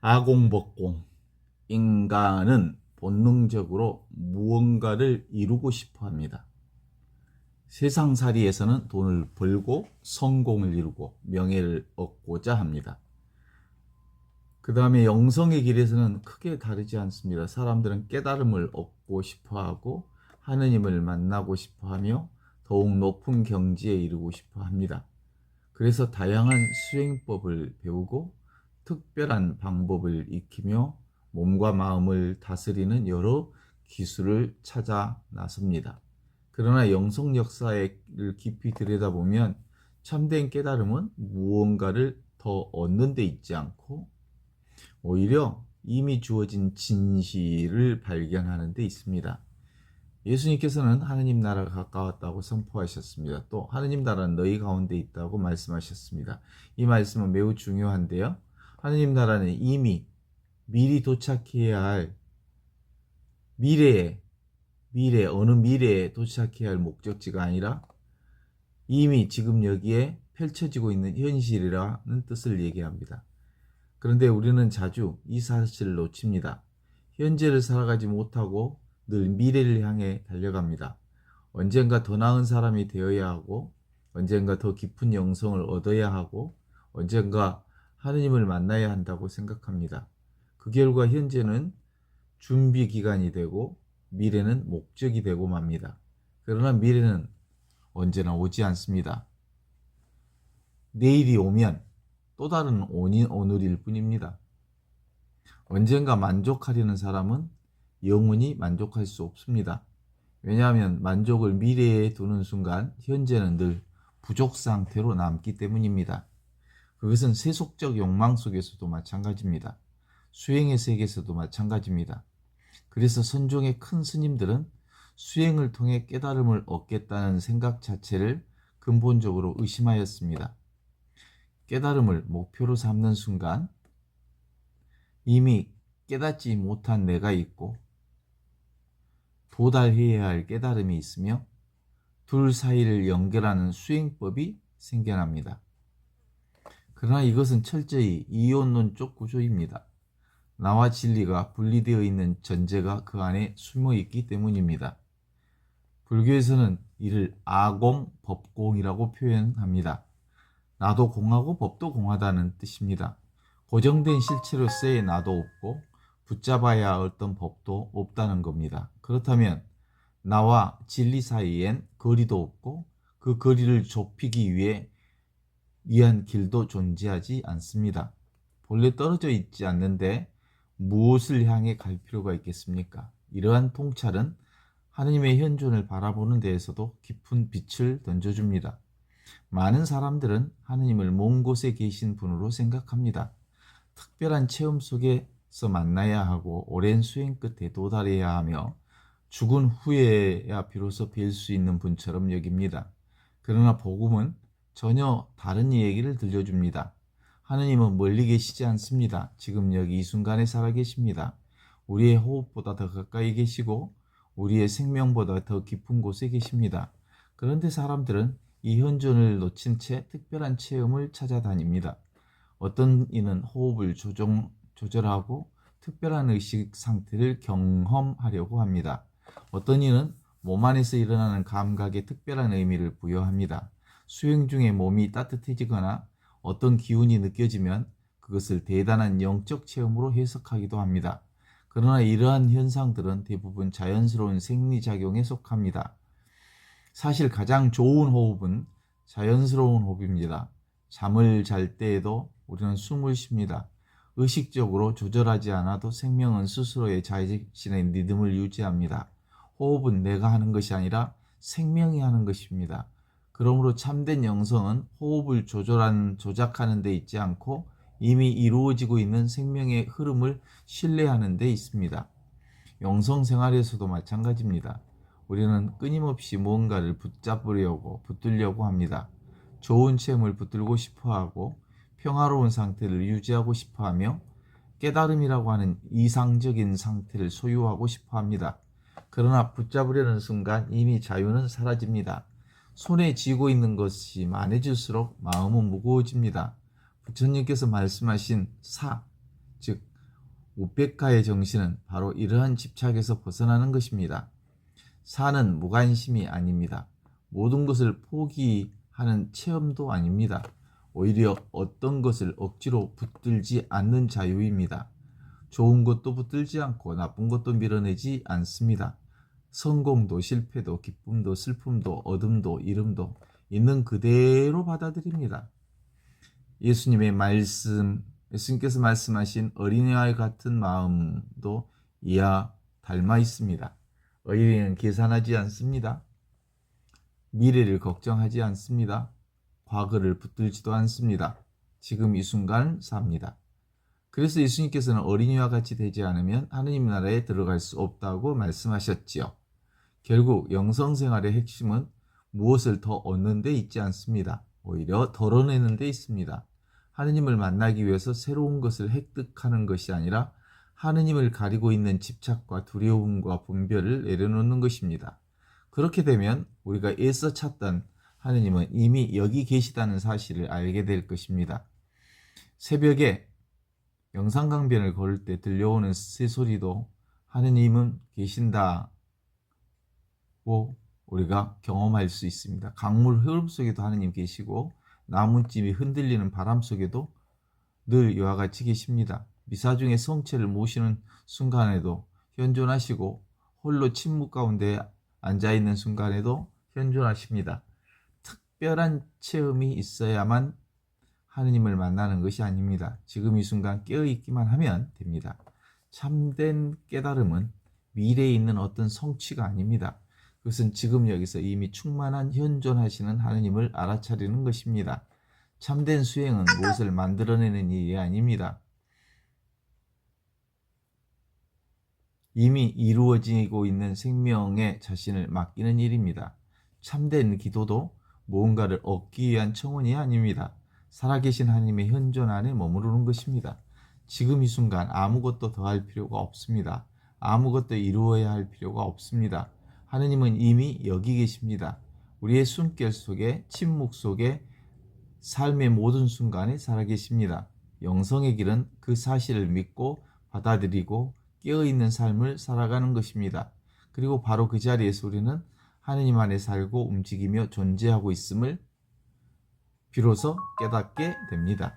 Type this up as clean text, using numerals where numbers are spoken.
아공복공. 인간은 본능적으로 무언가를 이루고 싶어 합니다. 세상살이에서는 돈을 벌고 성공을 이루고 명예를 얻고자 합니다. 그 다음에 영성의 길에서는 크게 다르지 않습니다. 사람들은 깨달음을 얻고 싶어 하고 하느님을 만나고 싶어 하며 더욱 높은 경지에 이르고 싶어 합니다. 그래서 다양한 수행법을 배우고 특별한 방법을 익히며 몸과 마음을 다스리는 여러 기술을 찾아 나섭니다. 그러나 영성 역사를 깊이 들여다보면 참된 깨달음은 무언가를 더 얻는 데 있지 않고 오히려 이미 주어진 진실을 발견하는 데 있습니다. 예수님께서는 하느님 나라가 가까웠다고 선포하셨습니다. 또 하느님 나라는 너희 가운데 있다고 말씀하셨습니다. 이 말씀은 매우 중요한데요. 하느님 나라는 이미 미리 도착해야 할 어느 미래에 도착해야 할 목적지가 아니라 이미 지금 여기에 펼쳐지고 있는 현실이라는 뜻을 얘기합니다. 그런데 우리는 자주 이 사실을 놓칩니다. 현재를 살아가지 못하고 늘 미래를 향해 달려갑니다. 언젠가 더 나은 사람이 되어야 하고, 언젠가 더 깊은 영성을 얻어야 하고, 언젠가 하느님을 만나야 한다고 생각합니다. 그 결과 현재는 준비 기간이 되고, 미래는 목적이 되고 맙니다. 그러나 미래는 언제나 오지 않습니다. 내일이 오면 또 다른 오늘일 뿐입니다. 언젠가 만족하려는 사람은 영원히 만족할 수 없습니다. 왜냐하면 만족을 미래에 두는 순간 현재는 늘 부족 상태로 남기 때문입니다. 그것은 세속적 욕망 속에서도 마찬가지입니다. 수행의 세계에서도 마찬가지입니다. 그래서 선종의 큰 스님들은 수행을 통해 깨달음을 얻겠다는 생각 자체를 근본적으로 의심하였습니다. 깨달음을 목표로 삼는 순간 이미 깨닫지 못한 내가 있고 도달해야 할 깨달음이 있으며 둘 사이를 연결하는 수행법이 생겨납니다. 그러나 이것은 철저히 이원론적 구조입니다. 나와 진리가 분리되어 있는 전제가 그 안에 숨어 있기 때문입니다. 불교에서는 이를 아공, 법공이라고 표현합니다. 나도 공하고 법도 공하다는 뜻입니다. 고정된 실체로서의 나도 없고 붙잡아야 할 어떤 법도 없다는 겁니다. 그렇다면 나와 진리 사이엔 거리도 없고 그 거리를 좁히기 위한 길도 존재하지 않습니다. 본래 떨어져 있지 않는데 무엇을 향해 갈 필요가 있겠습니까? 이러한 통찰은 하느님의 현존을 바라보는 데에서도 깊은 빛을 던져줍니다. 많은 사람들은 하느님을 먼 곳에 계신 분으로 생각합니다. 특별한 체험 속에서 만나야 하고 오랜 수행 끝에 도달해야 하며 죽은 후에야 비로소 뵐 수 있는 분처럼 여깁니다. 그러나 복음은 전혀 다른 얘기를 들려줍니다. 하느님은 멀리 계시지 않습니다. 지금 여기 이 순간에 살아계십니다. 우리의 호흡보다 더 가까이 계시고 우리의 생명보다 더 깊은 곳에 계십니다. 그런데 사람들은 이 현존을 놓친 채 특별한 체험을 찾아다닙니다. 어떤 이는 호흡을 조절하고 특별한 의식 상태를 경험하려고 합니다. 어떤 이는 몸 안에서 일어나는 감각에 특별한 의미를 부여합니다. 수행 중에 몸이 따뜻해지거나 어떤 기운이 느껴지면 그것을 대단한 영적 체험으로 해석하기도 합니다. 그러나 이러한 현상들은 대부분 자연스러운 생리작용에 속합니다. 사실 가장 좋은 호흡은 자연스러운 호흡입니다. 잠을 잘 때에도 우리는 숨을 쉽니다. 의식적으로 조절하지 않아도 생명은 스스로의 자신의 리듬을 유지합니다. 호흡은 내가 하는 것이 아니라 생명이 하는 것입니다. 그러므로 참된 영성은 호흡을 조작하는 데 있지 않고 이미 이루어지고 있는 생명의 흐름을 신뢰하는 데 있습니다. 영성 생활에서도 마찬가지입니다. 우리는 끊임없이 무언가를 붙들려고 합니다. 좋은 체험을 붙들고 싶어하고 평화로운 상태를 유지하고 싶어하며 깨달음이라고 하는 이상적인 상태를 소유하고 싶어합니다. 그러나 붙잡으려는 순간 이미 자유는 사라집니다. 손에 쥐고 있는 것이 많아질수록 마음은 무거워집니다. 부처님께서 말씀하신 사, 즉 우페카의 정신은 바로 이러한 집착에서 벗어나는 것입니다. 사는 무관심이 아닙니다. 모든 것을 포기하는 체험도 아닙니다. 오히려 어떤 것을 억지로 붙들지 않는 자유입니다. 좋은 것도 붙들지 않고 나쁜 것도 밀어내지 않습니다. 성공도 실패도 기쁨도 슬픔도 어둠도 이름도 있는 그대로 받아들입니다. 예수님의 말씀, 예수님께서 말씀하신 어린이와 같은 마음도 이와 닮아 있습니다. 어린이는 계산하지 않습니다. 미래를 걱정하지 않습니다. 과거를 붙들지도 않습니다. 지금 이 순간을 삽니다. 그래서 예수님께서는 어린이와 같이 되지 않으면 하느님 나라에 들어갈 수 없다고 말씀하셨지요. 결국 영성생활의 핵심은 무엇을 더 얻는 데 있지 않습니다. 오히려 덜어내는 데 있습니다. 하느님을 만나기 위해서 새로운 것을 획득하는 것이 아니라 하느님을 가리고 있는 집착과 두려움과 분별을 내려놓는 것입니다. 그렇게 되면 우리가 애써 찾던 하느님은 이미 여기 계시다는 사실을 알게 될 것입니다. 새벽에 영산강변을 걸을 때 들려오는 새소리도 하느님은 계신다고 우리가 경험할 수 있습니다. 강물 흐름 속에도 하느님 계시고 나뭇잎이 흔들리는 바람 속에도 늘 이와 같이 계십니다. 미사 중에 성체를 모시는 순간에도 현존하시고 홀로 침묵 가운데 앉아있는 순간에도 현존하십니다. 특별한 체험이 있어야만 하느님을 만나는 것이 아닙니다. 지금 이 순간 깨어있기만 하면 됩니다. 참된 깨달음은 미래에 있는 어떤 성취가 아닙니다. 그것은 지금 여기서 이미 충만한 현존하시는 하느님을 알아차리는 것입니다. 참된 수행은 무엇을 만들어내는 일이 아닙니다. 이미 이루어지고 있는 생명에 자신을 맡기는 일입니다. 참된 기도도 무언가를 얻기 위한 청원이 아닙니다. 살아계신 하나님의 현존 안에 머무르는 것입니다. 지금 이 순간 아무것도 더 할 필요가 없습니다. 아무것도 이루어야 할 필요가 없습니다. 하느님은 이미 여기 계십니다. 우리의 숨결 속에, 침묵 속에, 삶의 모든 순간에 살아계십니다. 영성의 길은 그 사실을 믿고 받아들이고 깨어있는 삶을 살아가는 것입니다. 그리고 바로 그 자리에서 우리는 하느님 안에 살고 움직이며 존재하고 있음을 비로소 깨닫게 됩니다.